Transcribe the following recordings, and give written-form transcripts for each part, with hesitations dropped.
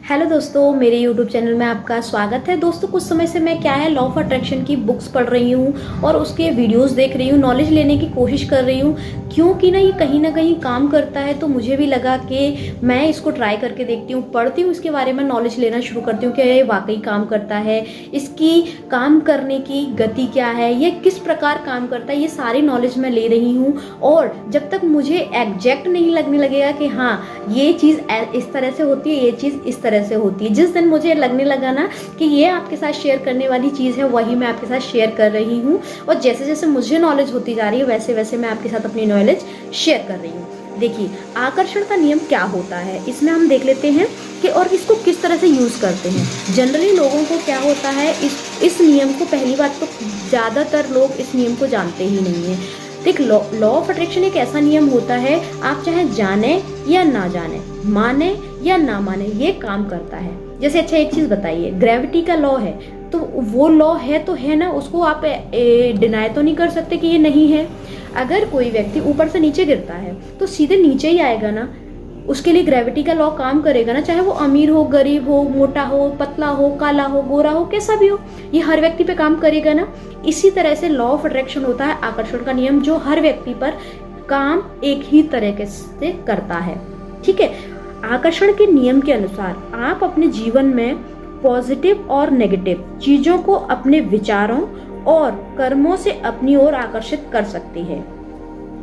Hello दोस्तों, मेरे YouTube channel में आपका स्वागत है। दोस्तों, कुछ समय से मैं क्या है लॉ ऑफ अट्रैक्शन की बुक्स पढ़ रही हूँ और उसके वीडियोस देख रही हूँ, नॉलेज लेने की कोशिश कर रही हूँ, क्योंकि ना ये कहीं ना कहीं काम करता है। तो मुझे भी लगा कि मैं इसको ट्राई करके देखती हूँ, पढ़ती हूँ, इसके बारे में नॉलेज लेना शुरू करती हूँ कि ये वाकई काम करता है, इसकी काम करने की गति क्या है, ये किस प्रकार काम करता है, ये सारी नॉलेज मैं ले रही हूँ। और जब तक मुझे एग्जैक्ट नहीं लगने लगेगा कि हाँ ये चीज़ इस तरह से होती है, ये चीज़ इस तरह से होती है, जिस दिन मुझे लगने लगा ना कि ये आपके साथ शेयर करने वाली चीज़ है, वही मैं आपके साथ शेयर कर रही हूँ। और जैसे जैसे मुझे नॉलेज होती जा रही है वैसे वैसे मैं आपके साथ अपनी नॉलेज शेयर कर रही हूँ। देखिए, आकर्षण का नियम क्या होता है, इसमें हम देख लेते हैं कि और इसको किस तरह से यूज़ करते हैं। जनरली लोगों को क्या होता है, इस नियम को, पहली बात तो ज़्यादातर लोग इस नियम को जानते ही नहीं है। देख, लॉ ऑफ अट्रैक्शन एक ऐसा नियम होता है, आप चाहे जाने या ना जाने, माने या ना माने, ये काम करता है। जैसे अच्छा एक चीज बताइए, ग्रेविटी का लॉ है तो वो लॉ है तो है ना, उसको आप डिनाई तो नहीं कर सकते कि ये नहीं है। अगर कोई व्यक्ति ऊपर से नीचे गिरता है तो सीधे नीचे ही आएगा ना, उसके लिए ग्रेविटी का लॉ काम करेगा ना, चाहे वो अमीर हो, गरीब हो, मोटा हो, पतला हो, काला हो, गोरा हो, कैसा भी हो, ये हर व्यक्ति पे काम करेगा ना। इसी तरह से लॉ ऑफ अट्रैक्शन होता है, आकर्षण का नियम, जो हर व्यक्ति पर काम एक ही तरीके से करता है। ठीक है, आकर्षण के नियम के अनुसार आप अपने जीवन में पॉजिटिव और नेगेटिव चीजों को अपने विचारों और कर्मों से अपनी ओर आकर्षित कर सकते हैं।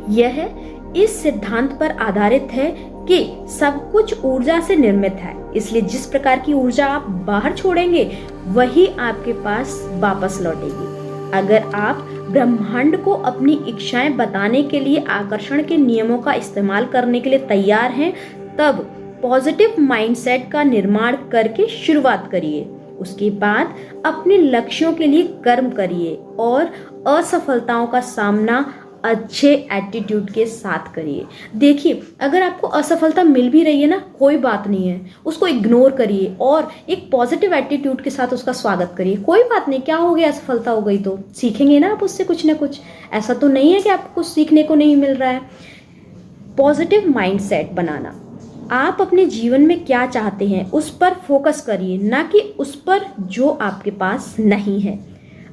यह इस सिद्धांत पर आधारित है कि सब कुछ ऊर्जा से निर्मित है, इसलिए जिस प्रकार की ऊर्जा आप बाहर छोड़ेंगे वही आपके पास वापस लौटेगी। अगर आप ब्रह्मांड को अपनी इच्छाएं बताने के लिए आकर्षण के नियमों का इस्तेमाल करने के लिए तैयार हैं, तब पॉजिटिव माइंडसेट का निर्माण करके शुरुआत करिए। उसके बाद अपने लक्ष्यों के लिए कर्म करिए और असफलताओं का सामना अच्छे एटीट्यूड के साथ करिए। देखिए, अगर आपको असफलता मिल भी रही है ना, कोई बात नहीं है, उसको इग्नोर करिए और एक पॉजिटिव एटीट्यूड के साथ उसका स्वागत करिए। कोई बात नहीं, क्या हो गया, असफलता हो गई तो सीखेंगे ना आप उससे कुछ ना कुछ। ऐसा तो नहीं है कि आपको कुछ सीखने को नहीं मिल रहा है। पॉजिटिव माइंडसेट बनाना, आप अपने जीवन में क्या चाहते हैं उस पर फोकस करिए, ना कि उस पर जो आपके पास नहीं है।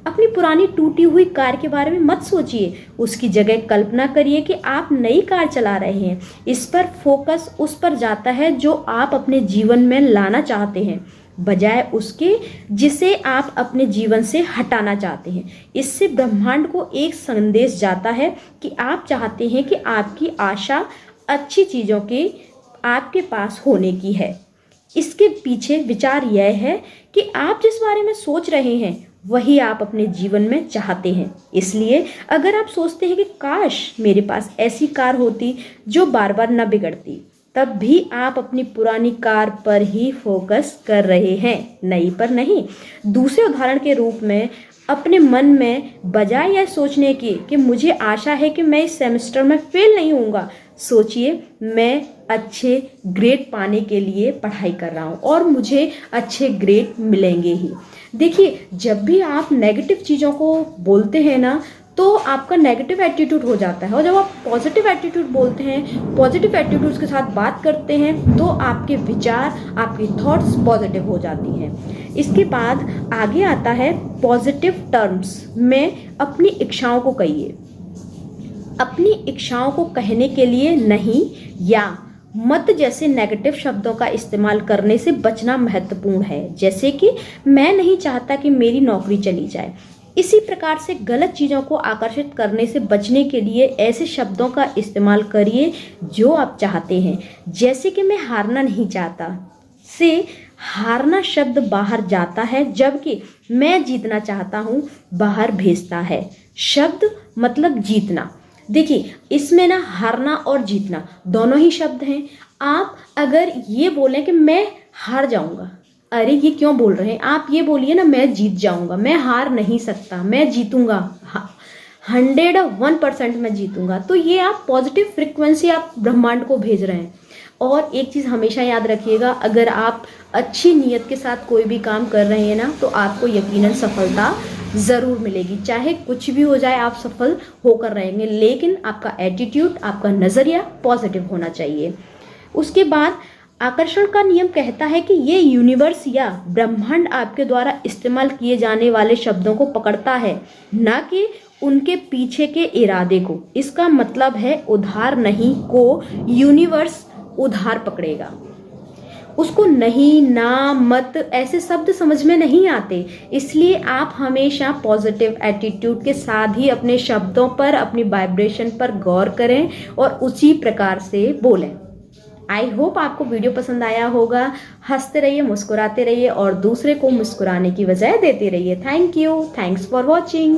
अपनी पुरानी टूटी हुई कार के बारे में मत सोचिए, उसकी जगह कल्पना करिए कि आप नई कार चला रहे हैं। इस पर फोकस उस पर जाता है जो आप अपने जीवन में लाना चाहते हैं, बजाय उसके जिसे आप अपने जीवन से हटाना चाहते हैं। इससे ब्रह्मांड को एक संदेश जाता है कि आप चाहते हैं कि आपकी आशा अच्छी चीज़ों के आपके पास होने की है। इसके पीछे विचार यह है कि आप जिस बारे में सोच रहे हैं वही आप अपने जीवन में चाहते हैं। इसलिए अगर आप सोचते हैं कि काश मेरे पास ऐसी कार होती जो बार बार न बिगड़ती, तब भी आप अपनी पुरानी कार पर ही फोकस कर रहे हैं, नई पर नहीं। दूसरे उदाहरण के रूप में, अपने मन में बजाय यह सोचने की कि मुझे आशा है कि मैं इस सेमेस्टर में फेल नहीं होऊंगा, सोचिए मैं अच्छे ग्रेड पाने के लिए पढ़ाई कर रहा हूँ और मुझे अच्छे ग्रेड मिलेंगे ही। देखिए, जब भी आप नेगेटिव चीज़ों को बोलते हैं ना, तो आपका नेगेटिव एटीट्यूड हो जाता है, और जब आप पॉजिटिव एटीट्यूड बोलते हैं, पॉजिटिव एटीट्यूड के साथ बात करते हैं, तो आपके विचार, आपकी थॉट्स पॉजिटिव हो जाती हैं। इसके बाद आगे आता है पॉजिटिव टर्म्स में अपनी इच्छाओं को कहिए। अपनी इच्छाओं को कहने के लिए नहीं या मत जैसे नेगेटिव शब्दों का इस्तेमाल करने से बचना महत्वपूर्ण है, जैसे कि मैं नहीं चाहता कि मेरी नौकरी चली जाए। इसी प्रकार से गलत चीज़ों को आकर्षित करने से बचने के लिए ऐसे शब्दों का इस्तेमाल करिए जो आप चाहते हैं, जैसे कि मैं हारना नहीं चाहता से हारना शब्द बाहर जाता है, जबकि मैं जीतना चाहता हूँ बाहर भेजता है। शब्द मतलब जीतना। देखिए, इसमें ना हारना और जीतना दोनों ही शब्द हैं। आप अगर ये बोलें कि मैं हार जाऊंगा, अरे ये क्यों बोल रहे हैं, आप ये बोलिए ना मैं जीत जाऊंगा, मैं हार नहीं सकता, मैं जीतूंगा, 101% मैं जीतूंगा। तो ये आप पॉजिटिव फ्रिक्वेंसी आप ब्रह्मांड को भेज रहे हैं। और एक चीज़ हमेशा याद रखिएगा, अगर आप अच्छी नीयत के साथ कोई भी काम कर रहे हैं ना, तो आपको यकीनन सफलता ज़रूर मिलेगी। चाहे कुछ भी हो जाए, आप सफल होकर रहेंगे, लेकिन आपका एटीट्यूड, आपका नज़रिया पॉजिटिव होना चाहिए। उसके बाद आकर्षण का नियम कहता है कि ये यूनिवर्स या ब्रह्मांड आपके द्वारा इस्तेमाल किए जाने वाले शब्दों को पकड़ता है, ना कि उनके पीछे के इरादे को। इसका मतलब है उधार नहीं को यूनिवर्स उधार पकड़ेगा। उसको नहीं, ना, मत ऐसे शब्द समझ में नहीं आते, इसलिए आप हमेशा पॉजिटिव एटीट्यूड के साथ ही अपने शब्दों पर, अपनी वाइब्रेशन पर गौर करें और उसी प्रकार से बोलें। आई होप आपको वीडियो पसंद आया होगा। हंसते रहिए, मुस्कुराते रहिए और दूसरे को मुस्कुराने की वजह देते रहिए। Thank you, thanks for watching.